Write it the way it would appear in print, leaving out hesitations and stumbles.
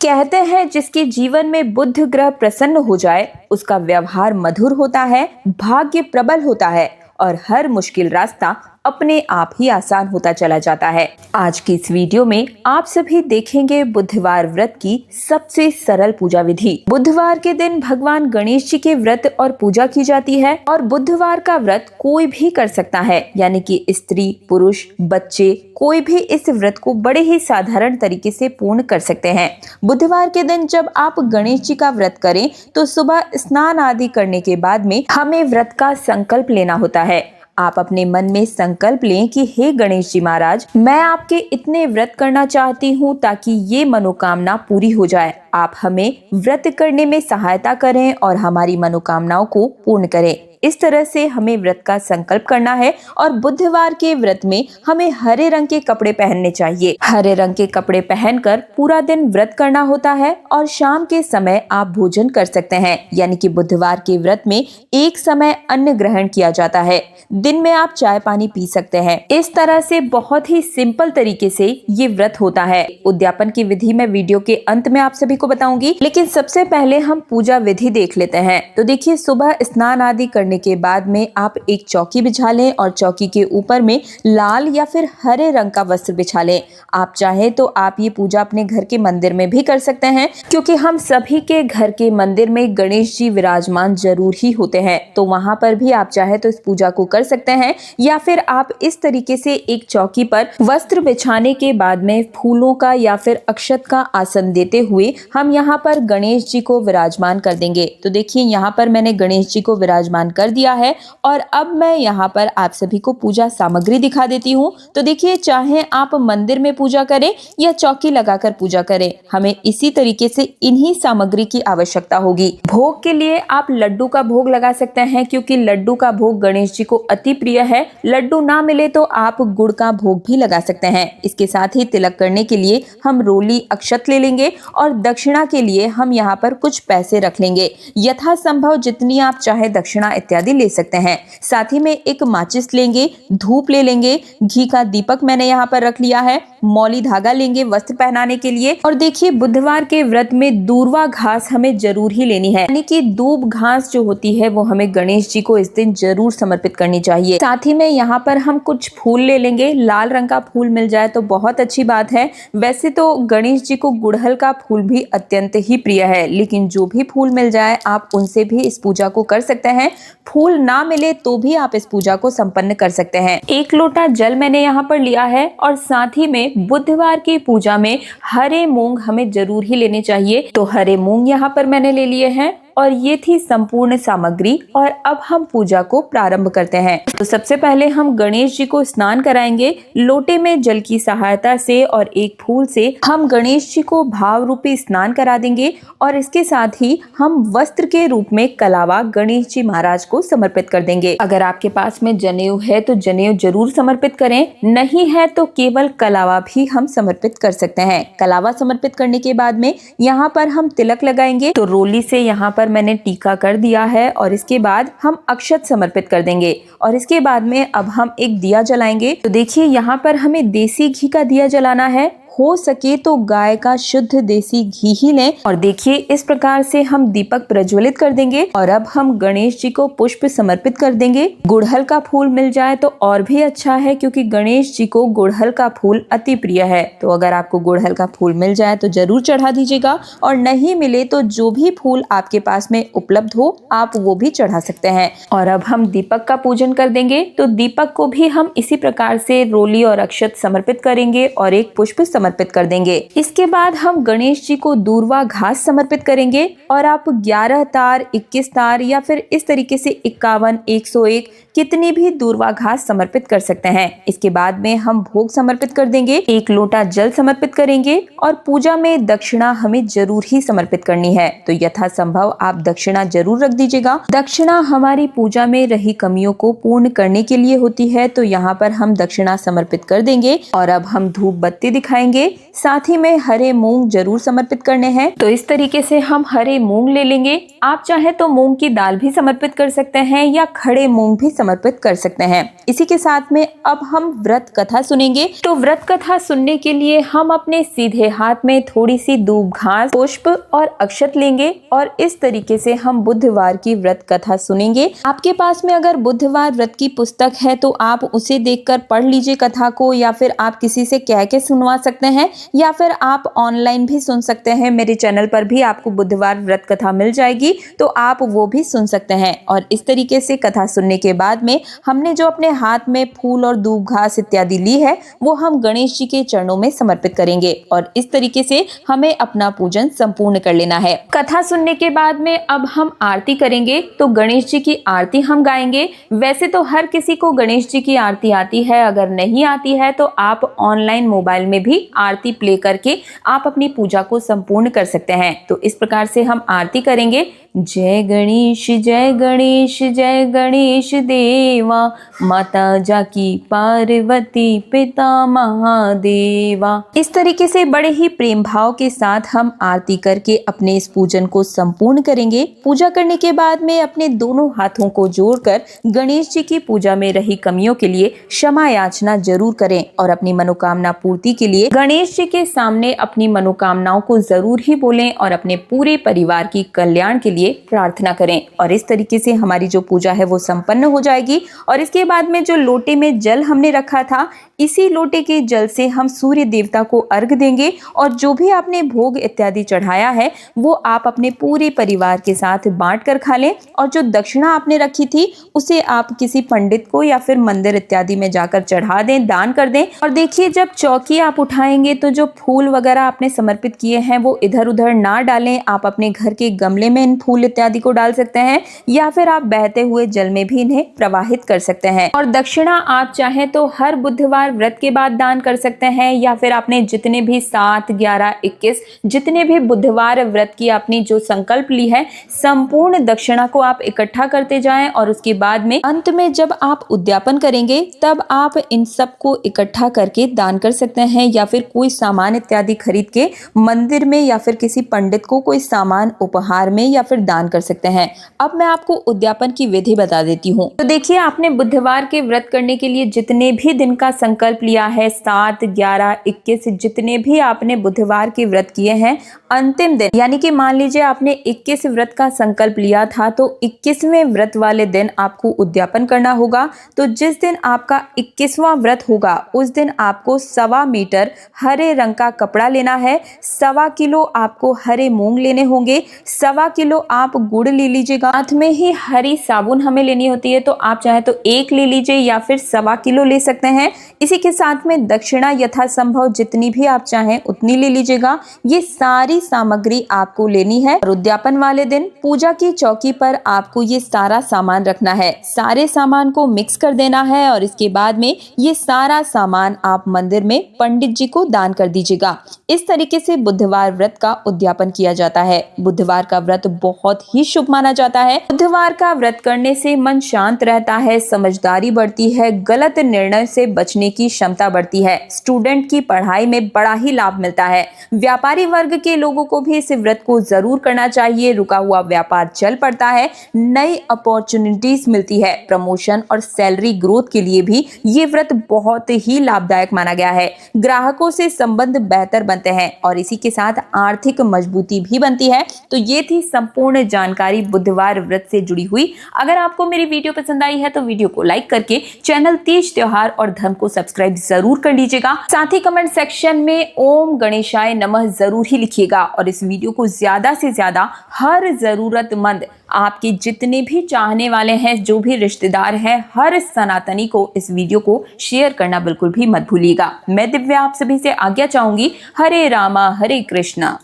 कहते हैं जिसके जीवन में बुध ग्रह प्रसन्न हो जाए उसका व्यवहार मधुर होता है, भाग्य प्रबल होता है और हर मुश्किल रास्ता अपने आप ही आसान होता चला जाता है। आज की इस वीडियो में आप सभी देखेंगे बुधवार व्रत की सबसे सरल पूजा विधि। बुधवार के दिन भगवान गणेश जी के व्रत और पूजा की जाती है और बुधवार का व्रत कोई भी कर सकता है, यानी कि स्त्री, पुरुष, बच्चे, कोई भी इस व्रत को बड़े ही साधारण तरीके से पूर्ण कर सकते हैं। बुधवार के दिन जब आप गणेश जी का व्रत करें तो सुबह स्नान आदि करने के बाद में हमें व्रत का संकल्प लेना होता है। आप अपने मन में संकल्प लें कि हे गणेश जी महाराज, मैं आपके इतने व्रत करना चाहती हूँ ताकि ये मनोकामना पूरी हो जाए। आप हमें व्रत करने में सहायता करें और हमारी मनोकामनाओं को पूर्ण करें। इस तरह से हमें व्रत का संकल्प करना है और बुधवार के व्रत में हमें हरे रंग के कपड़े पहनने चाहिए। हरे रंग के कपड़े पहनकर पूरा दिन व्रत करना होता है और शाम के समय आप भोजन कर सकते हैं, यानी कि बुधवार के व्रत में एक समय अन्न ग्रहण किया जाता है। दिन में आप चाय पानी पी सकते हैं। इस तरह से बहुत ही सिंपल तरीके से ये व्रत होता है। उद्यापन की विधि मैं वीडियो के अंत में आप सभी को बताऊंगी, लेकिन सबसे पहले हम पूजा विधि देख लेते हैं। तो देखिए, सुबह स्नान आदि करने के बाद में आप एक चौकी बिछा लें और चौकी के ऊपर में लाल या फिर हरे रंग का वस्त्र बिछा लें। आप चाहे तो आप ये पूजा अपने घर के मंदिर में भी कर सकते हैं, क्योंकि हम सभी के घर के मंदिर में गणेश जी विराजमान जरूर ही होते हैं। तो वहां पर भी आप चाहे तो इस पूजा को कर सकते हैं, या फिर आप इस तरीके से एक चौकी पर वस्त्र बिछाने के बाद में फूलों का या फिर अक्षत का आसन देते हुए हम यहाँ पर गणेश जी को विराजमान कर देंगे। तो देखिए, यहाँ पर मैंने गणेश जी को विराजमान कर दिया है और अब मैं यहाँ पर आप सभी को पूजा सामग्री दिखा देती हूँ। तो देखिए, चाहे आप मंदिर में पूजा करें या चौकी लगाकर पूजा करें, हमें इसी तरीके से इन्हीं सामग्री की आवश्यकता होगी। भोग के लिए आप लड्डू का भोग लगा सकते हैं, क्योंकि लड्डू का भोग गणेश जी को अति प्रिय है। लड्डू ना मिले तो आप गुड़ का भोग भी लगा सकते हैं। इसके साथ ही तिलक करने के लिए हम रोली अक्षत ले लेंगे और दक्षिणा के लिए हम यहाँ पर कुछ पैसे रख लेंगे। यथासंभव जितनी आप चाहे दक्षिणा इत्यादि ले सकते हैं। साथ ही में एक माचिस लेंगे, धूप ले लेंगे, घी का दीपक मैंने यहाँ पर रख लिया है, मौली धागा लेंगे वस्त्र पहनाने के लिए। और देखिए, बुधवार के व्रत में दूर्वा घास हमें जरूर ही लेनी है, यानी कि दूब घास जो होती है वो हमें गणेश जी को इस दिन जरूर समर्पित करनी चाहिए। साथ ही में यहाँ पर हम कुछ फूल ले लेंगे। लाल रंग का फूल मिल जाए तो बहुत अच्छी बात है। वैसे तो गणेश जी को गुड़हल का फूल भी अत्यंत ही प्रिय है, लेकिन जो भी फूल मिल जाए आप उनसे भी इस पूजा को कर सकते हैं। फूल ना मिले तो भी आप इस पूजा को संपन्न कर सकते हैं। एक लोटा जल मैंने यहाँ पर लिया है और साथ ही में बुधवार की पूजा में हरे मूंग हमें जरूर ही लेने चाहिए। तो हरे मूंग यहाँ पर मैंने ले लिए हैं और ये थी संपूर्ण सामग्री। और अब हम पूजा को प्रारंभ करते हैं। तो सबसे पहले हम गणेश जी को स्नान कराएंगे। लोटे में जल की सहायता से और एक फूल से हम गणेश जी को भाव रूपी स्नान करा देंगे और इसके साथ ही हम वस्त्र के रूप में कलावा गणेश जी महाराज को समर्पित कर देंगे। अगर आपके पास में जनेऊ है तो जनेऊ जरूर समर्पित करें, नहीं है तो केवल कलावा भी हम समर्पित कर सकते हैं। कलावा समर्पित करने के बाद में यहाँ पर हम तिलक लगाएंगे। तो रोली से यहाँ पर मैंने टीका कर दिया है और इसके बाद हम अक्षत समर्पित कर देंगे और इसके बाद में अब हम एक दिया जलाएंगे। तो देखिए, यहाँ पर हमें देसी घी का दिया जलाना है। हो सके तो गाय का शुद्ध देसी घी ही लें। और देखिए, इस प्रकार से हम दीपक प्रज्वलित कर देंगे और अब हम गणेश जी को पुष्प समर्पित कर देंगे। गुड़हल का फूल मिल जाए तो और भी अच्छा है, क्योंकि गणेश जी को गुड़हल का फूल अति प्रिय है। तो अगर आपको गुड़हल का फूल मिल जाए तो जरूर चढ़ा दीजिएगा, और नहीं मिले तो जो भी फूल आपके पास में उपलब्ध हो आप वो भी चढ़ा सकते हैं। और अब हम दीपक का पूजन कर देंगे। तो दीपक को भी हम इसी प्रकार से रोली और अक्षत समर्पित करेंगे और एक पुष्प समर्पित कर देंगे। इसके बाद हम गणेश जी को दूर्वा घास समर्पित करेंगे और आप 11 तार, 21 तार या फिर इस तरीके से 51, 101 कितनी भी दूर्वा घास समर्पित कर सकते हैं। इसके बाद में हम भोग समर्पित कर देंगे, एक लोटा जल समर्पित करेंगे और पूजा में दक्षिणा हमें जरूर ही समर्पित करनी है। तो यथासंभव आप दक्षिणा जरूर रख दीजिएगा। दक्षिणा हमारी पूजा में रही कमियों को पूर्ण करने के लिए होती है। तो यहाँ पर हम दक्षिणा समर्पित कर देंगे और अब हम धूप बत्ती दिखाएंगे। करेंगे। साथ ही में हरे मूंग जरूर समर्पित करने हैं। तो इस तरीके से हम हरे मूंग ले लेंगे। आप चाहे तो मूंग की दाल भी समर्पित कर सकते हैं या खड़े मूंग भी समर्पित कर सकते हैं। इसी के साथ में अब हम व्रत कथा सुनेंगे। तो व्रत कथा सुनने के लिए हम अपने सीधे हाथ में थोड़ी सी दूब घास, पुष्प और अक्षत लेंगे और इस तरीके से हम बुधवार की व्रत कथा सुनेंगे। आपके पास में अगर बुधवार व्रत की पुस्तक है तो आप उसे देखकर पढ़ लीजिए कथा को, या फिर आप किसी से कह के सुनवा सकते हैं, या फिर आप ऑनलाइन भी सुन सकते हैं। मेरे चैनल पर भी आपको बुधवार व्रत कथा मिल जाएगी, तो आप वो भी सुन सकते हैं। और इस तरीके से कथा सुनने के बाद में हमने जो अपने हाथ में फूल और दूब घास इत्यादि ली है वो हम गणेश जी के चरणों में समर्पित करेंगे और इस तरीके से हमें अपना पूजन संपूर्ण कर लेना है। कथा सुनने के बाद में अब हम आरती करेंगे। तो गणेश जी की आरती हम गाएंगे। वैसे तो हर किसी को गणेश जी की आरती आती है, अगर नहीं आती है तो आप ऑनलाइन मोबाइल में भी आरती प्ले करके आप अपनी पूजा को संपूर्ण कर सकते हैं। तो इस प्रकार से हम आरती करेंगे। जय गणेश जय गणेश जय गणेश देवा, माता जाकी पार्वती पिता महादेवा। इस तरीके से बड़े ही प्रेम भाव के साथ हम आरती करके अपने इस पूजन को संपूर्ण करेंगे। पूजा करने के बाद में अपने दोनों हाथों को जोड़कर गणेश जी की पूजा में रही कमियों के लिए क्षमा याचना जरूर करें और अपनी मनोकामना पूर्ति के लिए गणेश जी के सामने अपनी मनोकामनाओं को जरूर ही बोलें और अपने पूरे परिवार की कल्याण के लिए प्रार्थना करें। और इस तरीके से हमारी जो पूजा है वो संपन्न हो जाएगी। और इसके बाद में जो लोटे में जल हमने रखा था, इसी लोटे के जल से हम सूर्य देवता को अर्घ देंगे और जो भी आपने भोग इत्यादि चढ़ाया है वो आप अपने पूरे परिवार के साथ बांट कर खा लें। और जो दक्षिणा आपने रखी थी उसे आप किसी पंडित को या फिर मंदिर इत्यादि में जाकर चढ़ा दें, दान कर दें। और देखिए, जब चौकी आप उठाएंगे तो जो फूल वगैरह आपने समर्पित किए हैं वो इधर उधर ना डालें। आप अपने घर के गमले में इन फूल इत्यादि को डाल सकते हैं या फिर आप बहते हुए जल में भी इन्हें प्रवाहित कर सकते हैं। और दक्षिणा आप चाहें तो हर बुधवार व्रत के बाद दान कर सकते हैं, या फिर आपने जितने भी 7, 11, 21 जितने भी बुधवार व्रत की आपने जो संकल्प ली है, संपूर्ण दक्षिणा को आप इकट्ठा करते जाएं और उसके बाद में अंत में जब आप उद्यापन करेंगे तब आप इन सब को इकट्ठा करके दान कर सकते हैं, या फिर कोई सामान इत्यादि खरीद के मंदिर में या फिर किसी पंडित को कोई सामान उपहार में या फिर दान कर सकते हैं। अब मैं आपको उद्यापन की विधि बता देती हूँ। तो देखिए, आपने बुधवार के व्रत करने के लिए जितने भी दिन का संकल्प लिया है, 7, 11, 21 जितने भी आपने बुधवार के व्रत किए हैं, अंतिम दिन यानी कि मान लीजिए आपने 21 व्रत का संकल्प लिया था तो 21वें व्रत वाले दिन आपको उद्यापन करना होगा। तो जिस दिन आपका 21वां व्रत होगा उस दिन आपको 1.25 मीटर हरे रंग का कपड़ा लेना है, 1.25 किलो आपको हरे मूंग लेने होंगे, 1.25 किलो आप गुड़ ले लीजिएगा। साथ में ही हरी साबुन हमें लेनी होती है, तो आप चाहे तो 1 ले लीजिए या फिर 1.25 किलो ले सकते हैं। इसी के साथ में दक्षिणा यथासंभव जितनी भी आप चाहें उतनी ले लीजिएगा। ये सारी सामग्री आपको लेनी है और उद्यापन वाले दिन पूजा की चौकी पर आपको ये सारा सामान रखना है। सारे सामान को मिक्स कर देना है और इसके बाद में ये सारा सामान आप मंदिर में पंडित जी को दान कर दीजिएगा। इस तरीके से बुधवार व्रत का उद्यापन किया जाता है। बुधवार का व्रत बहुत ही शुभ माना जाता है। बुधवार का व्रत करने से मन शांत रहता है, समझदारी बढ़ती है, गलत निर्णय से बचने की क्षमता बढ़ती है, स्टूडेंट की पढ़ाई में बड़ा ही लाभ मिलता है। व्यापारी वर्ग के लोगों को भी इस व्रत को जरूर करना चाहिए। रुका हुआ व्यापार चल पड़ता है, नई अपॉर्चुनिटीज मिलती है, प्रमोशन और सैलरी ग्रोथ के लिए भी ये व्रत बहुत ही लाभदायक माना गया है। ग्राहकों से संबंध बेहतर बनते हैं और इसी के साथ आर्थिक मजबूती भी बनती है। तो ये थी संपूर्ण जानकारी बुधवार व्रत से जुड़ी हुई। अगर आपको मेरी वीडियो पसंद आई है तो वीडियो को लाइक करके चैनल तीज त्योहार और धर्म को सब्सक्राइब जरूर कर लीजिएगा। साथ ही कमेंट सेक्शन में ओम गणेशाय नमः जरूर ही लिखिएगा और इस वीडियो को ज्यादा से ज्यादा हर जरूरतमंद, आपके जितने भी चाहने वाले हैं, जो भी रिश्तेदार हैं, हर सनातनी को इस वीडियो को शेयर करना बिल्कुल भी मत भूलिएगा। मैं दिव्या आप सभी से आज्ञा चाहूंगी। हरे रामा हरे कृष्णा।